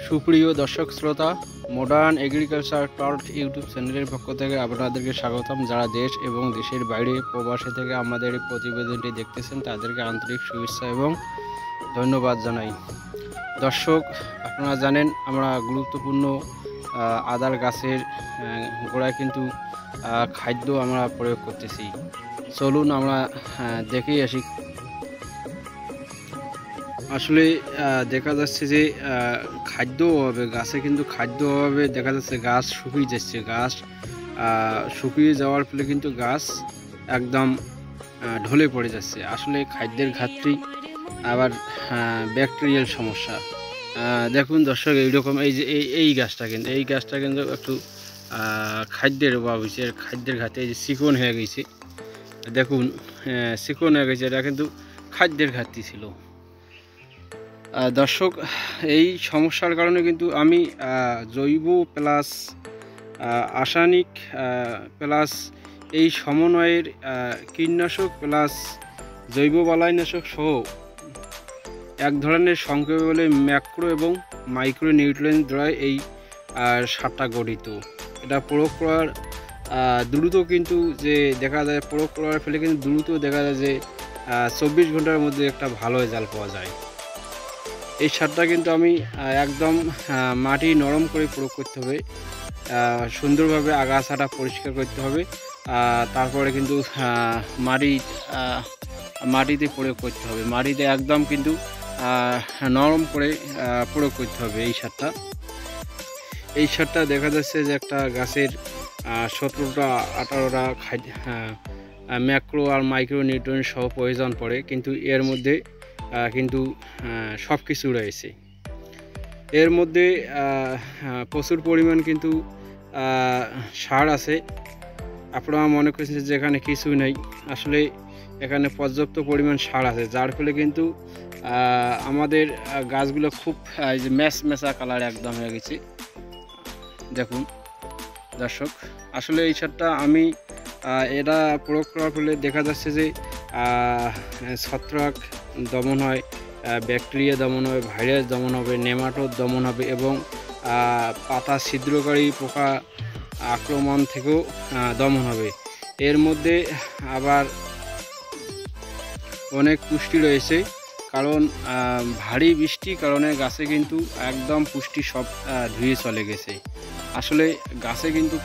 সুপ্রিয় দর্শক শ্রোতা, মডার্ন এগ্রিকালচার টর্চ ইউটিউব চ্যানেলের পক্ষ থেকে আপনাদেরকে স্বাগতম। যারা দেশ এবং দেশের বাইরে প্রবাসী থেকে আমাদের এই প্রতিবেদনটি দেখতেছেন তাদেরকে আন্তরিক শুভেচ্ছা এবং ধন্যবাদ জানাই। দর্শক, আপনারা জানেন আমরা গুরুত্বপূর্ণ আদার গাছের গোড়ায় কিন্তু খাদ্য আমরা প্রয়োগ করতেছি। চলুন আমরা দেখেই আসি। আসলে দেখা যাচ্ছে যে খাদ্য অভাবে গাছে কিন্তু খাদ্য অভাবে দেখা যাচ্ছে গাছ শুকিয়ে যাচ্ছে। গাছ শুকিয়ে যাওয়ার ফলে কিন্তু গাছ একদম ঢলে পড়ে যাচ্ছে। আসলে খাদ্যের ঘাটতি, আবার ব্যাকটেরিয়াল সমস্যা। দেখুন দর্শক, এইরকম এই গাছটা কিন্তু একটু খাদ্যের অভাব হয়েছে, খাদ্যের ঘাটতি। এই যে চিকন হয়ে গেছে, দেখুন চিকন হয়ে গেছে, এটা কিন্তু খাদ্যের ঘাটতি ছিল। দর্শক, এই সমস্যার কারণে কিন্তু আমি জৈব প্লাস রাসায়নিক প্লাস এই সমন্বয়ের কীটনাশক প্লাস জৈব বালাইনাশক সহ এক ধরনের সংক্ষেপে বলে ম্যাক্রো এবং মাইক্রো নিউট্রিয়েন্ট দ্বারা এই সারটা গঠিত। এটা প্রয়োগ করার দ্রুত কিন্তু যে দেখা যায়, প্রয়োগ করার ফলে কিন্তু দ্রুত দেখা যায় যে 24 ঘন্টার মধ্যে একটা ভালো রেজাল্ট পাওয়া যায়। এই সারটা কিন্তু আমি একদম মাটি নরম করে প্রয়োগ করতে হবে, সুন্দরভাবে আগাছাটা পরিষ্কার করতে হবে, তারপরে কিন্তু মাটিতে প্রয়োগ করতে হবে। মাটিতে একদম কিন্তু নরম করে প্রয়োগ করতে হবে এই সারটা দেখা যাচ্ছে যে একটা গাছের 17টা 18টা ম্যাক্রো আর মাইক্রো নিউট্রিয়েন্ট সহ প্রয়োজন পড়ে, কিন্তু এর মধ্যে কিন্তু সব কিছু রয়েছে। এর মধ্যে প্রচুর পরিমাণ কিন্তু সার আছে। আপনারা মনে করছেন যে এখানে কিছু নেই, আসলে এখানে পর্যাপ্ত পরিমাণ সার আছে, যার ফলে কিন্তু আমাদের গাছগুলো খুব মেসা কালার একদম হয়ে গেছে। দেখুন দর্শক, আসলে এই সারটা আমি এটা প্রয়োগ করার ফলে দেখা যাচ্ছে যে ছত্রাক দমন হয়, ব্যাকটেরিয়া দমন হবে, ভাইরাস দমন হবে, নেমাটোড দমন হবে এবং পাতা ছিদ্রকারী পোকা আক্রমণ থেকেও দমন হবে। এর মধ্যে আবার অনেক পুষ্টি রয়েছে, কারণ ভারী বৃষ্টির কারণে গাছে কিন্তু একদম পুষ্টি সব ধুয়ে চলে গেছে। আসলে গাছে কিন্তু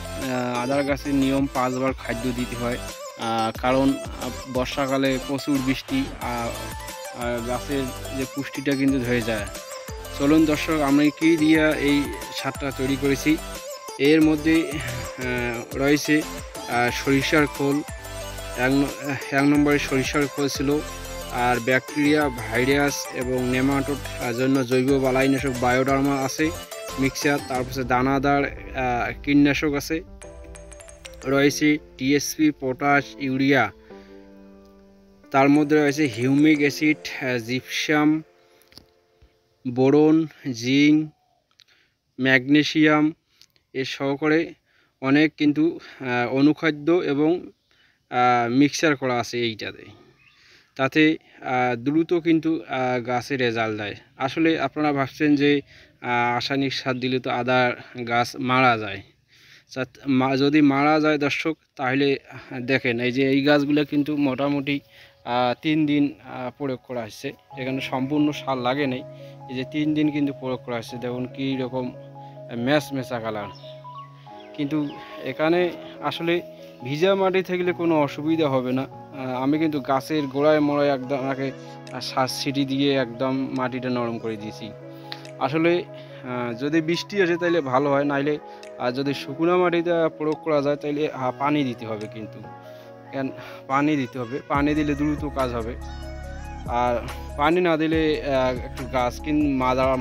আদার গাছের নিয়ম 5 বার খাদ্য দিতে হয়, কারণ বর্ষাকালে প্রচুর বৃষ্টি, গাছের যে পুষ্টিটা কিন্তু ধরে যায়। চলুন দর্শক, আমি কি দিয়ে এই সারটা তৈরি করেছি। এর মধ্যে রয়েছে সরিষার খোল, এক নম্বরে সরিষার খোল ছিল, আর ব্যাকটেরিয়া, ভাইরাস এবং নেমাটোড জন্য জৈব বালাইনাশক বায়োডার্মা আছে মিক্সার, তারপরে দানাদার কীটনাশক আছে, রয়েছে টিএসপি, পটাশ, ইউরিয়া, তার মধ্যে রয়েছে humic acid, gypsum, boron, zinc, magnesium এর সহকারে অনেক কিন্তু অনুখাদ্য এবং মিক্সার করা আছে এইটাতে, তাতে দ্রুত কিন্তু গাছে রেজাল্ট দেয়। আসলে আপনারা ভাবছেন যে রাসায়নিক সার দিলে তো আদার গাছ মারা যায়। যদি মারা যায় দর্শক, তাহলে দেখেন এই যে এই গাছগুলো কিন্তু মোটামুটি 3 দিন প্রয়োগ করা হচ্ছে। এখানে সম্পূর্ণ সার লাগে নেই, এই যে 3 দিন কিন্তু প্রয়োগ করা হচ্ছে। দেখুন কী রকম মেসা কালার। কিন্তু এখানে আসলে ভিজা মাটি থাকলে কোনো অসুবিধা হবে না। আমি কিন্তু গাছের গোড়ায় মোড়ায় একদম আগে সার ছিটি দিয়ে একদম মাটিটা নরম করে দিয়েছি। আসলে যদি বৃষ্টি আসে তাহলে ভালো হয়, নাইলে যদি শুকনো মাটিতে প্রয়োগ করা যায় তাহলে পানি দিতে হবে, কিন্তু পানি দিতে হবে, পানি দিলে দ্রুত কাজ হবে। আর পানি না দিলে একটু গাছ কিন্তু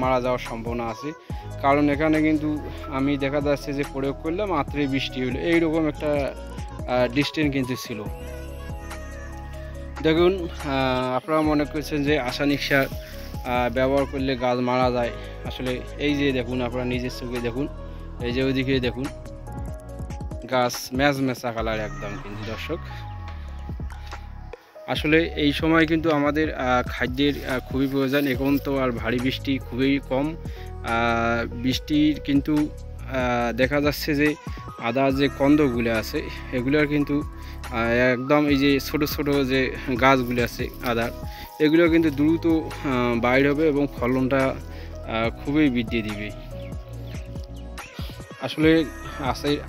মারা যাওয়ার সম্ভাবনা আছে, কারণ এখানে কিন্তু আমি দেখা যাচ্ছে যে প্রয়োগ করলে মাত্রই বৃষ্টি হলো, এইরকম একটা ডিস্টেন্স কিন্তু ছিল। দেখুন, আপনারা মনে করছেন যে রাসায়নিক সার ব্যবহার করলে গাছ মারা যায়। আসলে এই যে দেখুন, আপনারা নিজের চোখে দেখুন, এই যে ওইদিকে দেখুন, গাছ মেসা কালার একদম। কিন্তু দর্শক, আসলে এই সময় কিন্তু আমাদের খাদ্যের খুবই প্রয়োজন। এখন তো আর ভারী বৃষ্টি খুবই কম, বৃষ্টির কিন্তু দেখা যাচ্ছে যে আদার যে কন্দগুলো আছে এগুলোর কিন্তু একদম এই যে ছোট ছোট যে গাছগুলো আছে আদার, এগুলো কিন্তু দ্রুত বাইর হবে এবং ফলনটা খুবই বৃদ্ধি দিবে। আসলে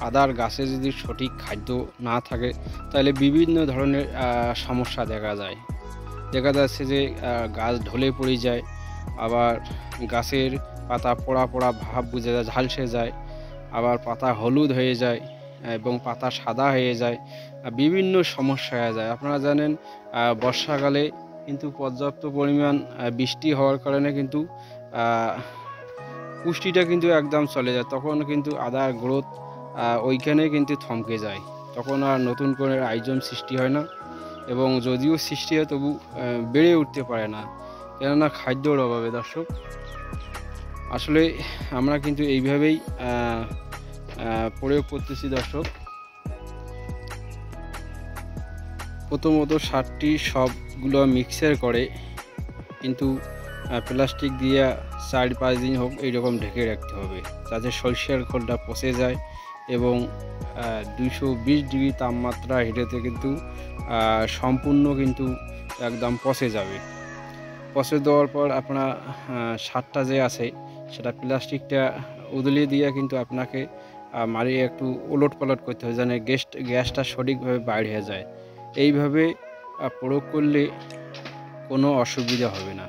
আদার গাছে যদি সঠিক খাদ্য না থাকে তাহলে বিভিন্ন ধরনের সমস্যা দেখা যায়। দেখা যাচ্ছে যে গাছ ঢলে পড়ে যায়, আবার গাছের পাতা পোড়া পোড়া ভাব বুঝে যায়, ঝালসে যায়, আবার পাতা হলুদ হয়ে যায় এবং পাতা সাদা হয়ে যায়, বিভিন্ন সমস্যা হয়ে যায়। আপনারা জানেন বর্ষাকালে কিন্তু পর্যাপ্ত পরিমাণ বৃষ্টি হওয়ার কারণে কিন্তু পুষ্টিটা কিন্তু একদম চলে যায়, তখন কিন্তু আদার গ্রোথ ওইখানে কিন্তু থমকে যায়, তখন আর নতুন করে আইজম সৃষ্টি হয় না এবং যদিও সৃষ্টি হয় তবু বেড়ে উঠতে পারে না, কেননা খাদ্যর অভাবে। দর্শক, আসলে আমরা কিন্তু এইভাবেই প্রয়োগ করতেছি। দর্শক, প্রথমত সারটি সবগুলো মিক্সার করে কিন্তু প্লাস্টিক দিয়ে 4-5 দিন হোক এইরকম ঢেকে রাখতে হবে, যাতে সরিষার খোলটা পচে যায় এবং 220 ডিগ্রি তাপমাত্রা হিটেতে কিন্তু সম্পূর্ণ কিন্তু একদম পচে যাবে। পচে দেওয়ার পর আপনার সারটা যে আছে সেটা প্লাস্টিকটা উদলিয়ে দিয়ে কিন্তু আপনাকে মারিয়ে একটু ওলট পালট করতে হবে, যেন গ্যাসটা সঠিকভাবে বাইর হয়ে যায়। এইভাবে প্রয়োগ করলে কোনো অসুবিধা হবে না।